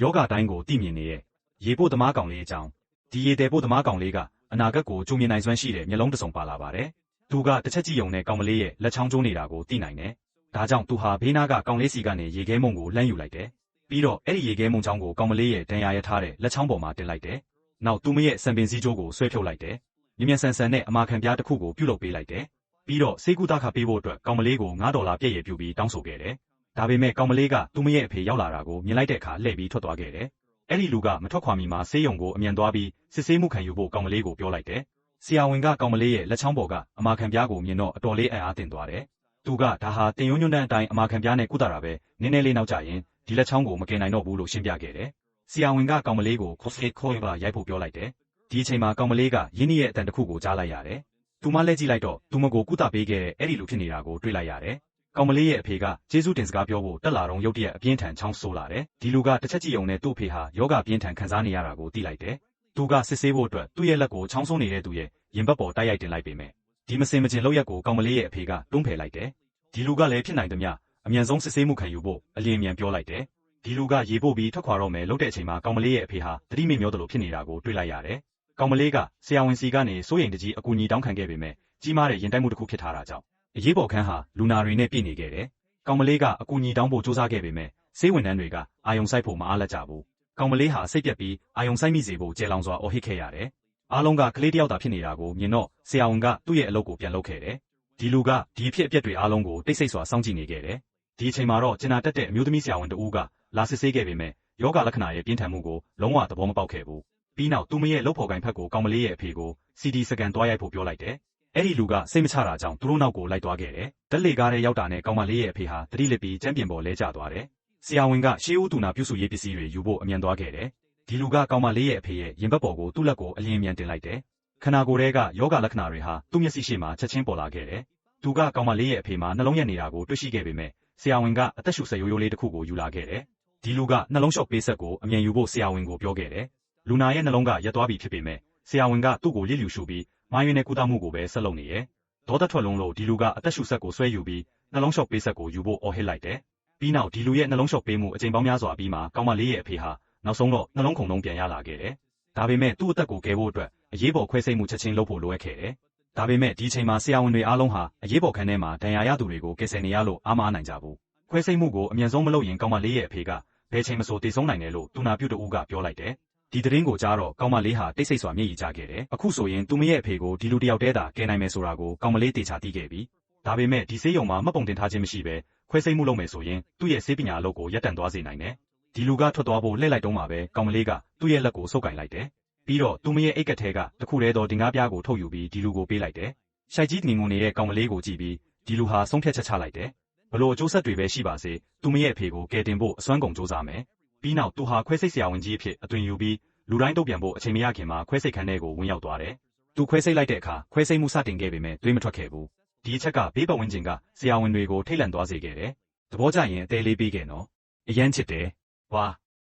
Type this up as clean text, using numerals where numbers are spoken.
ယောဂတိုင်းကိုသိမြင်နေတဲ့ရေပို့သမားကောင်လေးအကြောင်းဒီရေတဲပို့သမားကောင်လေးကအနာဂတ်ကိုကြုံမြင်နိုင်စွမ်းရှိတဲ့မျက်လုံးတစ်စုံပါလာပါတယ်။သူကတစ်ချက်ကြည့်ုံနဲ့ကောင်မလေးရဲ့လက်ချောင်းကျိုးနေတာကိုသိနိုင်တယ်။ဒါကြောင့်သူဟာဘေးနားကကောင်လေးစီကနေရေခဲမုံကိုလှမ်းယူလိုက်တယ်။ပြီးတော့အဲ့ဒီရေခဲမုံချောင်းကိုကောင်မလေးရဲ့ဒဏ်ရာရထားတဲ့လက်ချောင်းပေါ်မှာတင်လိုက်တယ်။နောက်သူမရဲ့စံပင်စည်းကြိုးကိုဆွဲဖြုတ်လိုက်တယ်။မြ мян ဆန်ဆန်နဲ့အမာခံပြားတစ်ခုကိုပြုတ်လုပ်ပေးလိုက်တယ်။ပြီးတော့ဆေးကုသခပေးဖို့အတွက်ကောင်မလေးကို$9ပြည့်ရပြုပြီးတောင်းဆိုခဲ့တယ်။ဒါပေမဲ့ကောင်မလေးကသူမရဲ့အဖေရောက်လာတာကိုမြင်လိုက်တဲ့အခါလှည့်ပြီးထွက်သွားခဲ့တယ်။အဲ့ဒီလူကမထွက်ခွာမီမှာဆေးရုံကိုအမြန်သွားပြီးစစ်ဆေးမှုခံယူဖို့ကောင်မလေးကိုပြောလိုက်တယ်။ဆရာဝန်ကကောင်မလေးရဲ့လက်ချောင်းပေါ်ကအမာခံပြားကိုမြင်တော့အတော်လေးအံ့အားသင့်သွားတယ်။သူကဒါဟာတင်ယွန်းညွန်းတန်းအတိုင်းအမာခံပြားနဲ့ကုသတာပဲနည်းနည်းလေးနောက်ကျရင်ဒီလက်ချောင်းကိုမကင်နိုင်တော့ဘူးလို့ရှင်းပြခဲ့တယ်။ဆရာဝန်ကကောင်မလေးကိုခေါ်ရိုက်ဖို့ပြောလိုက်တယ်။ဒီအချိန်မှာကောင်မလေးကရင်းနှီးရဲ့အတန်တစ်ခုကိုကြားလိုက်ရတယ်။သူမလဲကြည့်လိုက်တော့သူမကိုကုသပေးခဲ့တဲ့အဲ့ဒီလူဖြစ်နေတာကိုတွေ့လိုက်ရတယ်။ကောင်မလေးရဲ့အဖေကကျေးဇူးတင်စကားပြောဖို့တက်လာတော့ရုတ်တရက်အပြင်းထန်ချောင်းဆိုးလာတယ်။ဒီလူကတစ်ချက်ကြည့်ုံနဲ့သူ့အဖေဟာယောဂပြင်းထန်ခံစားနေရတာကိုသိလိုက်တယ်။သူကစစ်ဆေးဖို့အတွက်သူ့ရဲ့လက်ကိုချောင်းဆိုးနေတဲ့သူရဲ့ရင်ဘတ်ပေါ်တိုက်ရိုက်တင်လိုက်ပေမဲ့ဒီမစင်မကျင်လောက်ရက်ကိုကောင်မလေးရဲ့အဖေကတွန်းဖယ်လိုက်တယ်။ဒီလူကလည်းဖြစ်နိုင်သမျှအမြန်ဆုံးစစ်ဆေးမှုခံယူဖို့အလင်းအမြန်ပြောလိုက်တယ်။ဒီလူကရေပို့ပြီးထွက်ခွာတော့မယ်လို့တဲ့အချိန်မှာကောင်မလေးရဲ့အဖေဟာတတိမိမျောတယ်လို့ဖြစ်နေတာကိုတွေ့လိုက်ရတယ်။ကောင်မလေးကဆရာဝန်စီကနေစိုးရိမ်တကြီးအကူအညီတောင်းခံခဲ့ပေမဲ့ကြီးမားတဲ့ရင်တိုက်မှုတစ်ခုဖြစ်ထားတာကြောင့်အရေးပေါ်ခန်းဟာလူနာတွေနဲ့ပြည့်နေခဲ့တယ်။ကောင်မလေးကအကူအညီတောင်းဖို့စူးစမ်းခဲ့ပေမဲ့ဆေးဝန်ထမ်းတွေကအာယုံစိုက်ဖို့မအားလက်ကြဘူး။ကောင်မလေးဟာစိတ်ပြက်ပြီးအာယုံစိုက်မိစေဖို့ကျေလောင်စွာအော်ဟစ်ခဲ့ရတယ်။အားလုံးကကလေးတယောက်သာဖြစ်နေတာကိုမြင်တော့ဆရာဝန်ကသူ့ရဲ့အလုပ်ကိုပြန်လုပ်ခဲ့တယ်။ဒီလူကဒီအဖြစ်အပျက်တွေအားလုံးကိုတိတ်ဆိတ်စွာစောင့်ကြည့်နေခဲ့တယ်။ဒီအချိန်မှာတော့ကျင်နာတက်တဲ့အမျိုးသမီးဆရာဝန်တဦးကလာစစ်ဆေးခဲ့ပေမဲ့ယောဂလက္ခဏာရဲ့ပြင်းထန်မှုကိုလုံးဝသဘောမပေါက်ခဲ့ဘူး။ပြီးနောက်သူမရဲ့လုပ်ဖော်ကိုင်ဖက်ကိုကောင်မလေးရဲ့အဖေကို CD စကန်သွားရိုက်ဖို့ပြောလိုက်တယ်။အဲ့ဒီလူကစိတ်မချတာကြောင့်သူတို့နောက်ကိုလိုက်သွားခဲ့တယ်။ဓာတ်လေကားထဲရောက်တာနဲ့ကောင်မလေးရဲ့အဖေဟာတတိလစ်ပြီးကျမ်းပြင်ပေါ်လဲကျသွားတယ်။ဆရာဝန်ကရှေးဦးသူနာပြုစုရေးပစ္စည်းတွေယူဖို့အမြန်သွားခဲ့တယ်။ဒီလူကကောင်မလေးရဲ့အဖေရဲ့ရင်ဘတ်ပေါ်ကိုသူ့လက်ကိုအလင်းအမြန်တင်လိုက်တယ်။ခန္ဓာကိုယ်ထဲကယောဂလက္ခဏာတွေဟာသူ့မျက်စိရှေ့မှာချက်ချင်းပေါ်လာခဲ့တယ်။သူကကောင်မလေးရဲ့အဖေမှာနှလုံးရက်နေတာကိုတွေ့ရှိခဲ့ပေမဲ့ဆရာဝန်ကအသက်ရှူစက်ရိုးရိုးလေးတစ်ခုကိုယူလာခဲ့တယ်။ဒီလူကနှလုံးလျှော့ပေးဆက်ကိုအမြန်ယူဖို့ဆရာဝန်ကိုပြောခဲ့တယ်။လူနာရဲ့နှလုံးကရက်သွားပြီဖြစ်ပေမဲ့ဆရာဝန်ကသူ့ကိုလျှစ်လျူရှုပြီးမာယွင်းနဲ့ကုသမှုကိုပဲဆက်လုပ်နေရဲ့။ဒေါသထွက်လုံးလို့ဒီလူကအသက်ရှူစက်ကိုဆွဲယူပြီးနှလုံးလျှော့ပေးဆက်ကိုယူဖို့အော်ဟစ်လိုက်တယ်။ပြီးနောက်ဒီလူရဲ့နှလုံးလျှော့ပေးမှုအချိန်ပေါင်းများစွာပြီးမှကောင်မလေးရဲ့အဖေဟာနောက်ဆုံးတော့နှလုံးခုန်လုံးပြန်ရလာခဲ့တယ်။ဒါပေမဲ့သူ့အသက်ကိုကယ်ဖို့အတွက်အရေးပေါ်ခွဲစိတ်မှုချက်ချင်းလုပ်ဖို့လိုအပ်ခဲ့တယ်။ဒါပေမဲ့ဒီအချိန်မှာဆရာဝန်တွေအားလုံးဟာအရေးပေါ်ခန်းထဲမှာဒဏ်ရာရသူတွေကိုကယ်ဆယ်နေရလို့အားမအားနိုင်ကြဘူး။ခွဲစိတ်မှုကိုအမြန်ဆုံးမလုပ်ရင်ကောင်မလေးရဲ့အဖေကဘယ်ချိန်မဆိုတည်ဆုံးနိုင်တယ်လို့သူနာပြုတဦးကပြောလိုက်တယ်။ဒီသတင်းကိုကြားတော့ကောင်မလေးဟာတိတ်ဆိတ်စွာမျက်ရည်ကျခဲ့တယ်။အခုဆိုရင်သူမရဲ့အဖေကိုဒီလူတယောက်တည်းသာကယ်နိုင်မယ်ဆိုတာကိုကောင်မလေးတေချာသိခဲ့ပြီ။ဒါပေမဲ့ဒီဆေးရုံမှာမှတ်ပုံတင်ထားခြင်းမရှိဘဲခွဲစိတ်မှုလုပ်မယ်ဆိုရင်သူ့ရဲ့ဆေးပညာအလုပ်ကိုရပ်တန့်သွားစေနိုင်တယ်။ဒီလူကထွက်သွားဖို့လှည့်လိုက်တုန်းမှာပဲကောင်မလေးကသူ့ရဲ့လက်ကိုဆုပ်ကင်လိုက်တယ်။ပြီးတော့သူမရဲ့အိတ်ကက်ထဲကတခုတည်းသောဒင်္ဂါးပြားကိုထုတ်ယူပြီးဒီလူကိုပေးလိုက်တယ်။ရှိုက်ကြီးငင်ငုံနေတဲ့ကောင်မလေးကိုကြည့်ပြီးဒီလူဟာဆုံးဖြတ်ချက်ချလိုက်တယ်။ဘလို့အကျိုးဆက်တွေပဲရှိပါစေသူမရဲ့အဖေကိုကယ်တင်ဖို့အစွမ်းကုန်စူးစမ်းမယ်။ပြီးနောက်သူဟာခွဲစိတ်ဆရာဝန်ကြီးအဖြစ်အသွင်ယူပြီးလူတိုင်းတုတ်ပြန်ဖို့အချိန်မရခင်မှာခွဲစိတ်ခန်းထဲကိုဝင်ရောက်သွားတယ်။သူခွဲစိတ်လိုက်တဲ့အခါခွဲစိတ်မှုစတင်ခဲ့ပေမဲ့တွေးမထွက်ခဲ့ဘူး။ဒီအချက်ကဘေးပတ်ဝန်းကျင်ကဆရာဝန်တွေကိုထိတ်လန့်သွားစေခဲ့တယ်။သဘောကျရင်အသေးလေးပေးခဲ့နော်။အရန်ချစ်တယ်။ဝါ